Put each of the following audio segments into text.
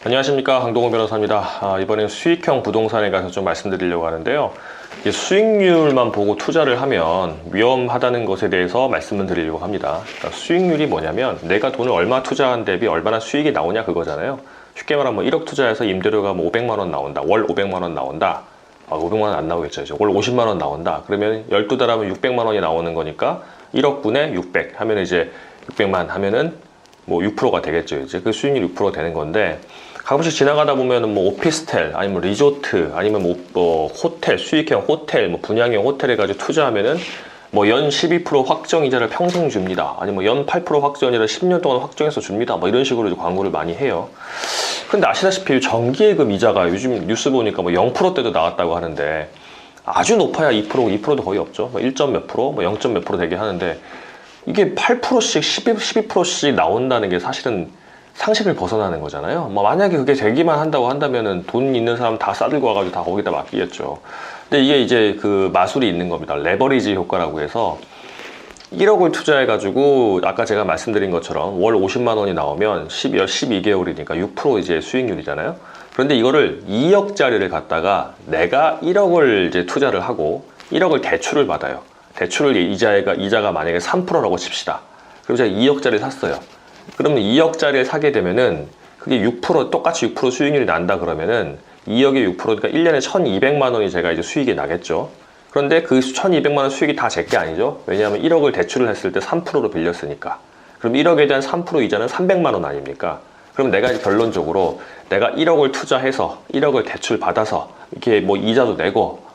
안녕하십니까, 강동원 변호사입니다. 이번엔 수익형 부동산에 관해서 좀 말씀드리려고 하는데요. 이게 수익률만 보고 투자를 하면 위험하다는 것에 대해서 말씀을 드리려고 합니다. 그러니까 수익률이 뭐냐면 내가 돈을 얼마 투자한 대비 얼마나 수익이 나오냐 그거잖아요. 쉽게 말하면 뭐 1억 투자해서 임대료가 뭐 500만 원 나온다, 월 500만 원 나온다. 500만 원 안 나오겠죠. 이제 월 50만 원 나온다. 그러면 12달 하면 600만 원이 나오는 거니까 1억 분에 600 하면 이제 600만 하면은 뭐 6%가 되겠죠. 이제 그 수익률 6% 되는 건데, 가끔씩 지나가다 보면은 뭐 오피스텔 아니면 리조트 아니면 뭐 호텔, 수익형 호텔, 뭐 분양형 호텔 해가지고 투자하면은 뭐 연 12% 확정 이자를 평생 줍니다. 아니면 연 8% 확정 이자를 10년 동안 확정해서 줍니다. 뭐 이런 식으로 광고를 많이 해요. 근데 아시다시피 정기예금 이자가 요즘 뉴스 보니까 뭐 0%대도 나왔다고 하는데, 아주 높아야 2%, 2%도 거의 없죠. 뭐 1. 몇 프로, 뭐 0. 몇 프로 되게 하는데, 이게 8%씩 12%씩 나온다는 게 사실은 상식을 벗어나는 거잖아요. 뭐 만약에 그게 되기만 한다고 한다면은 돈 있는 사람 다 싸들고 와가지고 다 거기다 맡기겠죠. 근데 이게 이제 그 마술이 있는 겁니다. 레버리지 효과라고 해서 1억을 투자해가지고 아까 제가 말씀드린 것처럼 월 50만 원이 나오면 12개월이니까 6% 이제 수익률이잖아요. 그런데 이거를 2억짜리를 갖다가 내가 1억을 이제 투자를 하고 1억을 대출을 받아요. 대출을 이자가 만약에 3%라고 칩시다. 그럼 제가 2억짜리 샀어요. 그러면 2억짜리를 사게 되면은 그게 6% 똑같이 6% 수익률이 난다 그러면은 2억에 6%니까 1년에 1200만 원이 제가 이제 수익이 나겠죠. 그런데 그 1200만 원 수익이 다 제 게 아니죠. 왜냐하면 1억을 대출을 했을 때 3%로 빌렸으니까. 그럼 1억에 대한 3% 이자는 300만 원 아닙니까? 그럼 내가 결론적으로 내가 1억을 투자해서 1억을 대출 받아서 이렇게 뭐 이자도 내고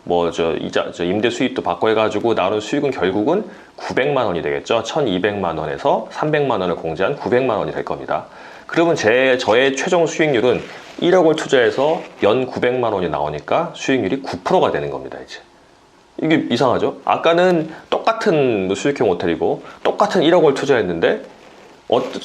임대 수익도 받고 해가지고 나오는 수익은 결국은 900만 원이 되겠죠. 1200만 원에서 300만 원을 공제한 900만 원이 될 겁니다. 그러면 저의 최종 수익률은 1억을 투자해서 연 900만 원이 나오니까 수익률이 9%가 되는 겁니다, 이제. 이게 이상하죠? 아까는 똑같은 수익형 호텔이고 똑같은 1억을 투자했는데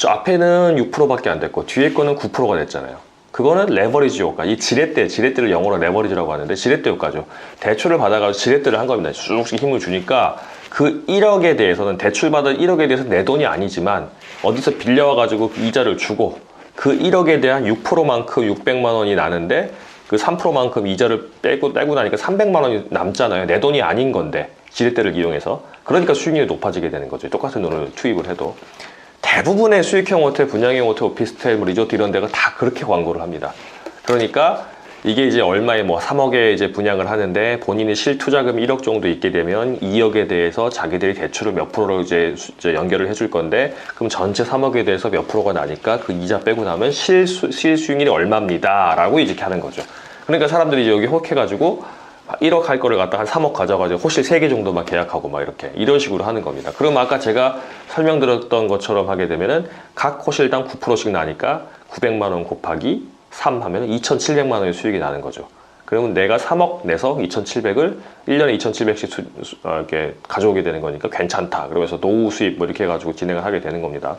앞에는 6%밖에 안 됐고 뒤에 거는 9%가 됐잖아요. 그거는 레버리지 효과. 이 지렛대를 영어로 레버리지라고 하는데 지렛대 효과죠. 대출을 받아가지고 지렛대를 한 겁니다. 쑥쑥 힘을 주니까 그 1억에 대해서는 대출받은 1억에 대해서는 내 돈이 아니지만 어디서 빌려와가지고 그 이자를 주고 그 1억에 대한 6%만큼 600만 원이 나는데 그 3%만큼 이자를 떼고 나니까 300만 원이 남잖아요. 내 돈이 아닌 건데 지렛대를 이용해서. 그러니까 수익률이 높아지게 되는 거죠. 똑같은 돈을 투입을 해도. 대부분의 수익형 호텔, 분양형 호텔, 오피스텔, 뭐 리조트 이런 데가 다 그렇게 광고를 합니다. 그러니까 이게 이제 얼마에 뭐 3억에 이제 분양을 하는데 본인의 실투자금이 1억 정도 있게 되면 2억에 대해서 자기들이 대출을 몇 프로로 이제 연결을 해줄 건데, 그럼 전체 3억에 대해서 몇 프로가 나니까 그 이자 빼고 나면 실수익률이 얼마입니다. 라고 이렇게 하는 거죠. 그러니까 사람들이 이제 여기 혹해가지고 1억 할 거를 갖다 한 3억 가져가지고 호실 3개 정도만 계약하고 막 이렇게 이런 식으로 하는 겁니다. 그럼 아까 제가 설명드렸던 것처럼 하게 되면은 각 호실당 9%씩 나니까 900만 원 곱하기 3 하면 2,700만 원의 수익이 나는 거죠. 그러면 내가 3억 내서 2,700을 1년에 2,700씩 이렇게 가져오게 되는 거니까 괜찮다. 그러면서 노후 수입 뭐 이렇게 해가지고 진행을 하게 되는 겁니다.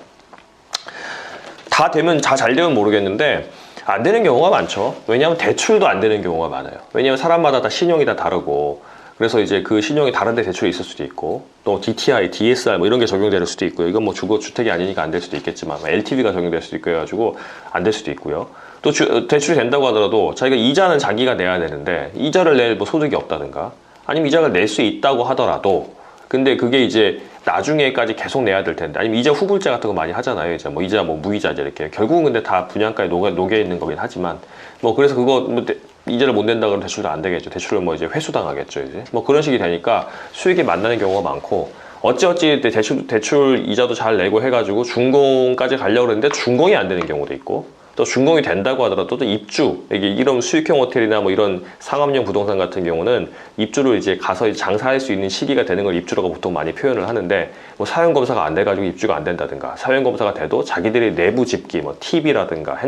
다 잘 되면 모르겠는데 안 되는 경우가 많죠. 왜냐하면 대출도 안 되는 경우가 많아요. 왜냐하면 사람마다 다 신용이 다 다르고, 그래서 이제 그 신용이 다른데 대출이 있을 수도 있고, 또 DTI, DSR 뭐 이런 게 적용될 수도 있고요. 이건 뭐 주택이 아니니까 안 될 수도 있겠지만 LTV가 적용될 수도 있고 해가지고 안 될 수도 있고요. 또 대출이 된다고 하더라도 자기가 이자는 자기가 내야 되는데 이자를 낼 뭐 소득이 없다든가, 아니면 이자를 낼 수 있다고 하더라도 근데 그게 이제 나중에까지 계속 내야 될 텐데, 아니면 이자 후불제 같은 거 많이 하잖아요. 이제 뭐 이자 뭐 무이자 이렇게 결국은 근데 다 분양가에 녹여 있는 거긴 하지만, 뭐 그래서 그거 뭐 이자를 못 낸다 그러면 대출도 안 되겠죠. 대출을 뭐 이제 회수당하겠죠. 이제 뭐 그런 식이 되니까 수익이 만나는 경우가 많고, 어찌 대출 이자도 잘 내고 해가지고 준공까지 가려고 그러는데 준공이 안 되는 경우도 있고, 또 준공이 된다고 하더라도 또 입주, 이런 수익형 호텔이나 뭐 이런 상업용 부동산 같은 경우는 입주를 이제 가서 장사할 수 있는 시기가 되는 걸 입주라고 보통 많이 표현을 하는데, 뭐 사용검사가 안 돼가지고 입주가 안 된다든가, 사용검사가 돼도 자기들의 내부 집기, 뭐 TV라든가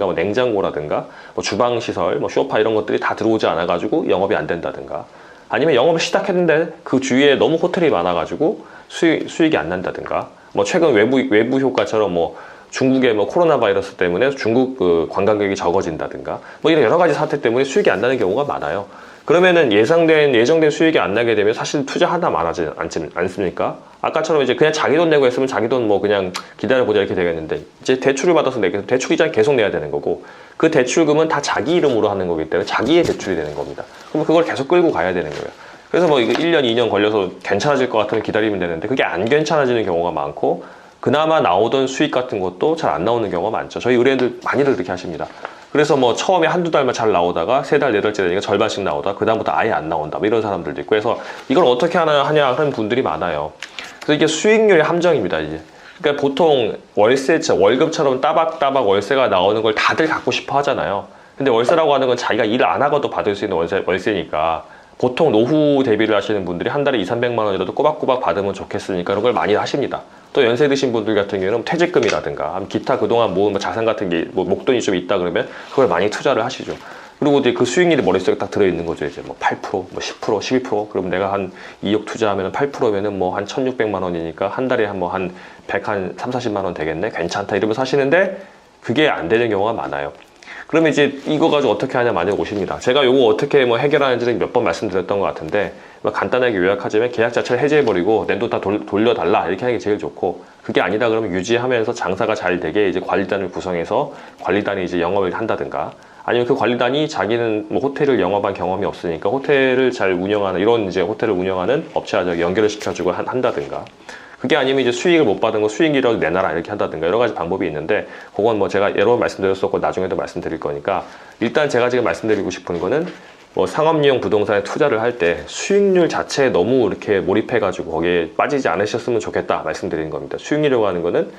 뭐 냉장고라든가 뭐 주방시설, 뭐 소파 이런 것들이 다 들어오지 않아가지고 영업이 안 된다든가, 아니면 영업을 시작했는데 그 주위에 너무 호텔이 많아가지고 수익이 안 난다든가, 뭐 최근 외부 효과처럼 뭐 중국의 뭐 코로나 바이러스 때문에 중국 그 관광객이 적어진다든가 뭐 이런 여러 가지 사태 때문에 수익이 안 나는 경우가 많아요. 그러면은 예정된 수익이 안 나게 되면 사실 투자 하나 말하지 않습니까? 아까처럼 이제 그냥 자기 돈 내고 했으면 자기 돈 뭐 그냥 기다려보자 이렇게 되겠는데, 이제 대출을 받아서 내게 대출 이자 계속 내야 되는 거고, 그 대출금은 다 자기 이름으로 하는 거기 때문에 자기의 대출이 되는 겁니다. 그럼 그걸 계속 끌고 가야 되는 거예요. 그래서 뭐 이거 1년, 2년 걸려서 괜찮아질 것 같으면 기다리면 되는데, 그게 안 괜찮아지는 경우가 많고, 그나마 나오던 수익 같은 것도 잘 안 나오는 경우가 많죠. 저희 의뢰인들 많이들 그렇게 하십니다. 그래서 뭐 처음에 한두 달만 잘 나오다가 세 달, 네 달째 되니까 절반씩 나오다가 그다음부터 아예 안 나온다, 뭐 이런 사람들도 있고 해서 이걸 어떻게 하냐 하는 분들이 많아요. 그래서 이게 수익률의 함정입니다, 이제. 그러니까 보통 월급처럼 따박따박 월세가 나오는 걸 다들 갖고 싶어 하잖아요. 근데 월세라고 하는 건 자기가 일 안 하고도 받을 수 있는 월세니까 보통 노후 대비를 하시는 분들이 한 달에 200~300만 원이라도 꼬박꼬박 받으면 좋겠으니까 그런 걸 많이 하십니다. 또 연세 드신 분들 같은 경우는 퇴직금이라든가 기타 그동안 모은 뭐 자산 같은 게 뭐 목돈이 좀 있다 그러면 그걸 많이 투자를 하시죠. 그리고 이제 그 수익률이 머릿속에 딱 들어있는 거죠. 이제 뭐 8%, 뭐 10%, 12%. 그럼 내가 한 2억 투자하면 8%면은 뭐 한 1,600만 원이니까 한 달에 한 140~40만 원 되겠네. 괜찮다. 이러면서 하시는데 그게 안 되는 경우가 많아요. 그러면 이제 이거 가지고 어떻게 하냐 많이 오십니다. 제가 요거 어떻게 뭐 해결하는지는 몇 번 말씀드렸던 것 같은데, 뭐 간단하게 요약하자면 계약 자체를 해지해버리고 내 돈 다 돌려달라 이렇게 하는 게 제일 좋고, 그게 아니다 그러면 유지하면서 장사가 잘 되게 이제 관리단을 구성해서 관리단이 이제 영업을 한다든가, 아니면 그 관리단이 자기는 뭐 호텔을 영업한 경험이 없으니까 호텔을 잘 운영하는 이런 이제 호텔을 운영하는 업체와 연결을 시켜주고 한다든가, 그게 아니면 이제 수익을 못 받은 거 수익이라도 내놔라 이렇게 한다든가 여러 가지 방법이 있는데, 그건 뭐 제가 여러 번 말씀드렸었고 나중에도 말씀드릴 거니까, 일단 제가 지금 말씀드리고 싶은 거는 뭐 상업용 부동산에 투자를 할 때 수익률 자체에 너무 이렇게 몰입해가지고 거기에 빠지지 않으셨으면 좋겠다 말씀드리는 겁니다. 수익률이라고 하는 거는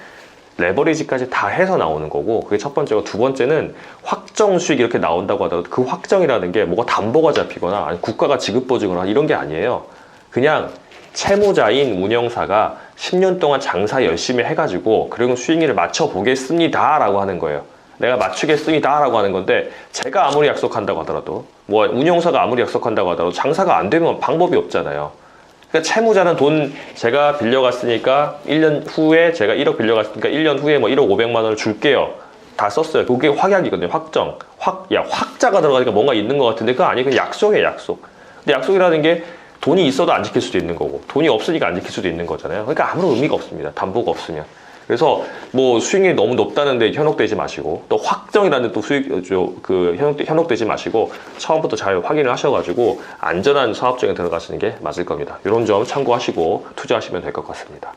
레버리지까지 다 해서 나오는 거고, 그게 첫 번째고, 두 번째는 확정 수익이 이렇게 나온다고 하더라도 그 확정이라는 게 뭐가 담보가 잡히거나 아니 국가가 지급보증을 하거나 이런 게 아니에요. 그냥 채무자인 운영사가 10년 동안 장사 열심히 해가지고 그리고 수익률을 맞춰보겠습니다 라고 하는 거예요. 내가 맞추겠습니다 라고 하는 건데, 제가 아무리 약속한다고 하더라도, 뭐 운영사가 아무리 약속한다고 하더라도 장사가 안 되면 방법이 없잖아요. 그러니까 채무자는 돈 제가 빌려갔으니까 1년 후에 제가 1억 빌려갔으니까 1년 후에 뭐 1억 500만 원을 줄게요. 다 썼어요. 그게 확약이거든요. 확정. 확자가 들어가니까 뭔가 있는 것 같은데 그거 아니고 약속이에요, 약속. 근데 약속이라는 게 돈이 있어도 안 지킬 수도 있는 거고, 돈이 없으니까 안 지킬 수도 있는 거잖아요. 그러니까 아무런 의미가 없습니다. 담보가 없으면. 그래서 뭐 수익률이 너무 높다는데 현혹되지 마시고, 또 확정이라는 또 현혹되지 마시고, 처음부터 잘 확인을 하셔가지고 안전한 사업장에 들어가시는 게 맞을 겁니다. 이런 점 참고하시고 투자하시면 될 것 같습니다.